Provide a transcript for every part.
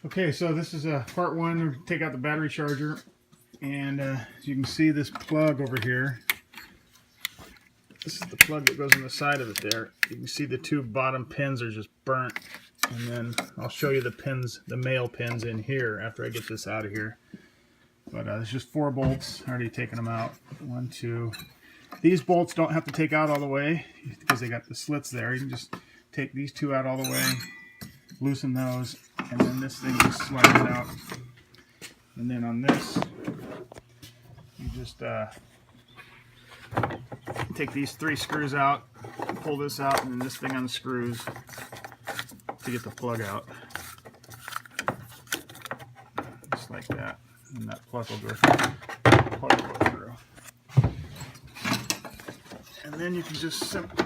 Okay, so this is part one. Take out the battery charger, and as you can see, this plug over here. This is the plug that goes on the side of it there. You can see the two bottom pins are just burnt, and then I'll show you the pins, the male pins in here after I get this out of here. But there's just 4 bolts. Already taken them out. 1, 2. These bolts don't have to take out all the way because they got the slits there. You can just take these 2 out all the way, loosen those, and then this thing just slides out. And then on this, you just take these 3 screws out, pull this out, and then this thing unscrews to get the plug out. Just like that. And that plug will go through. And then you can just simply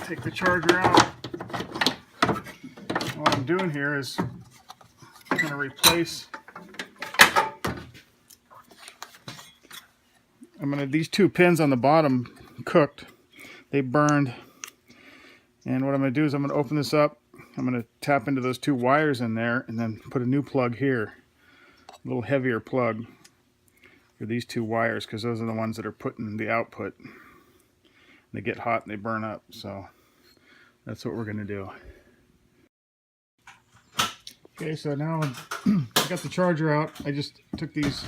take the charger out. What I'm doing here is I'm going to replace. These 2 pins on the bottom cooked. They burned. And what I'm going to do is I'm going to open this up. I'm going to tap into those 2 wires in there and then put a new plug here. A little heavier plug for these 2 wires because those are the ones that are putting the output. They get hot and they burn up. So that's what we're going to do. Okay, so now I got the charger out. I just took these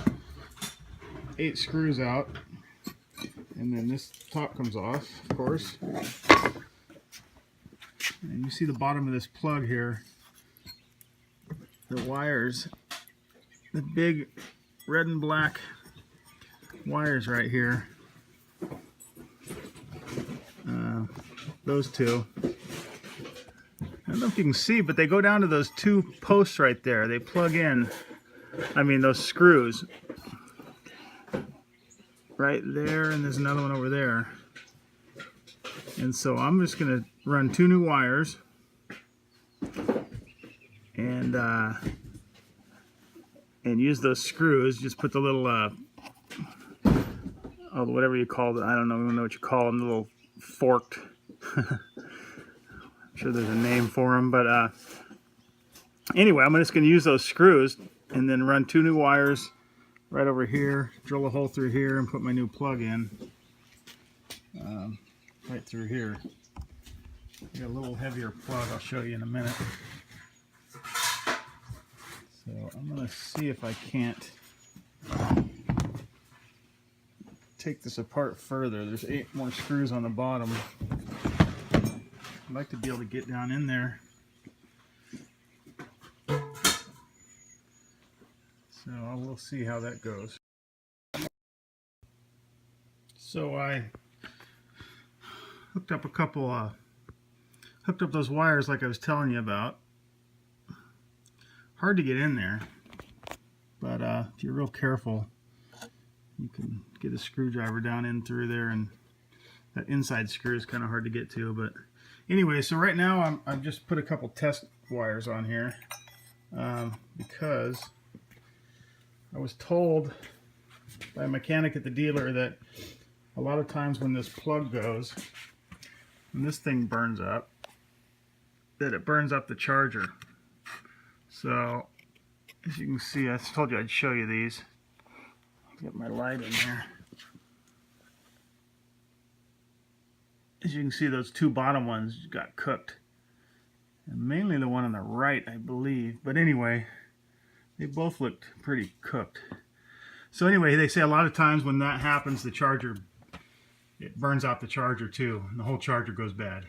8 screws out. And then this top comes off, of course. And you see the bottom of this plug here, the wires, the big red and black wires right here, those 2. I don't know if you can see, but they go down to those 2 posts right there. They plug in, those screws right there, and there's another one over there. And so I'm just going to run 2 new wires and use those screws. Just put the little whatever you call it, I don't even know what you call them, the little forked. I'm sure there's a name for them, but anyway, I'm just going to use those screws and then run 2 new wires right over here, drill a hole through here, and put my new plug in. Right through here. I got a little heavier plug I'll show you in a minute. So I'm going to see if I can't take this apart further. There's 8 more screws on the bottom. I'd like to be able to get down in there. So we'll see how that goes. So I hooked up a couple, hooked up those wires like I was telling you about. Hard to get in there, but if you're real careful, you can get a screwdriver down in through there, and that inside screw is kind of hard to get to. But anyway, so right now I've just put a couple test wires on here because I was told by a mechanic at the dealer that a lot of times when this plug goes, when this thing burns up, that it burns up the charger. So as you can see, I told you I'd show you these. Get my light in there. As you can see, those 2 bottom ones got cooked, and mainly the one on the right, I believe. But anyway, they both looked pretty cooked. So anyway, they say a lot of times when that happens, the charger, it burns out the charger too, and the whole charger goes bad.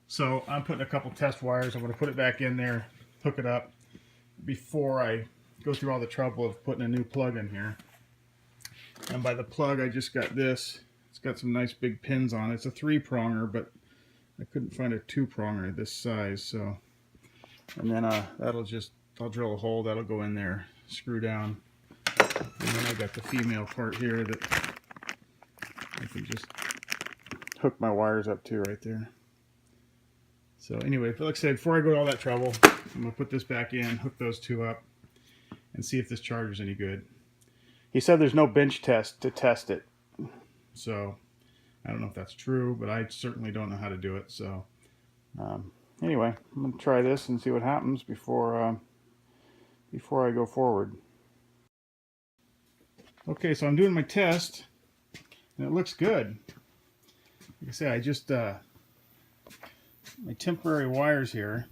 So I'm putting a couple test wires. I'm going to put it back in there, hook it up before I go through all the trouble of putting a new plug in here. And by the plug, I just got this. It's got some nice big pins on it. It's a 3-pronger, but I couldn't find a 2-pronger this size. So, and then I'll drill a hole. That'll go in there, screw down. And then I got the female part here that I can just hook my wires up to right there. So anyway, like I said, before I go to all that trouble, I'm going to put this back in, hook those 2 up, and see if this charger's any good. He said there's no bench test to test it. So I don't know if that's true, but I certainly don't know how to do it. So anyway, I'm going to try this and see what happens before I go forward. Okay, so I'm doing my test, and it looks good. Like I said, I just my temporary wires here,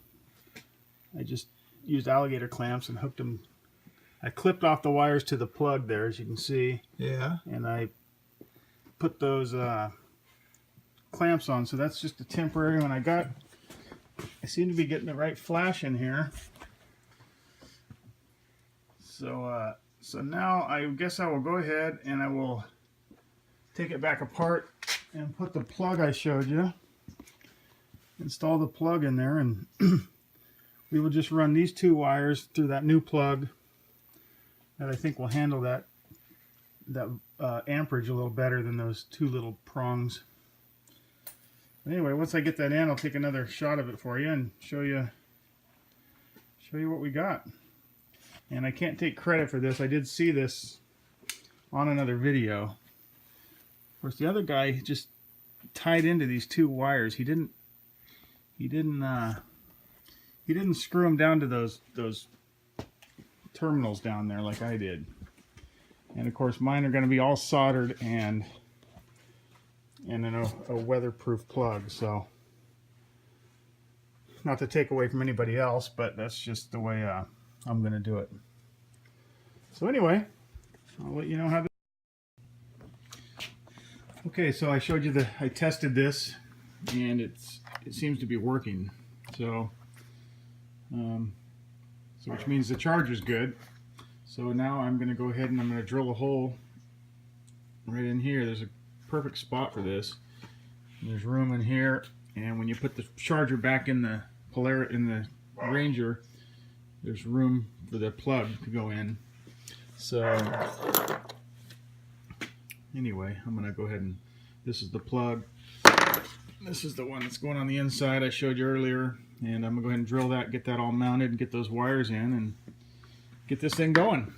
I just used alligator clamps and hooked them. I clipped off the wires to the plug there, as you can see. Yeah. And I put those clamps on, so that's just a temporary one. I seem to be getting the right flash in here. So now I guess I will go ahead and I will take it back apart and put the plug I showed you. Install the plug in there, and we will just run these two wires through that new plug that I think will handle that amperage a little better than those two little prongs. Anyway, once I get that in, I'll take another shot of it for you and show you what we got. And I can't take credit for this. I did see this on another video. Of course, the other guy just tied into these two wires. He didn't screw them down to those terminals down there like I did. And of course, mine are going to be all soldered and in a weatherproof plug. So, not to take away from anybody else, but that's just the way I'm going to do it. So anyway, I'll let you know how this. Okay, so I showed you I tested this, and it seems to be working. So, which means the charger's good. So now I'm going to go ahead and I'm going to drill a hole right in here. There's a perfect spot for this. There's room in here, and when you put the charger back in the Polaris Ranger, there's room for the plug to go in. So anyway, I'm going to go ahead and this is the plug. This is the one that's going on the inside I showed you earlier, and I'm going to go ahead and drill that, get that all mounted, and get those wires in, and get this thing going.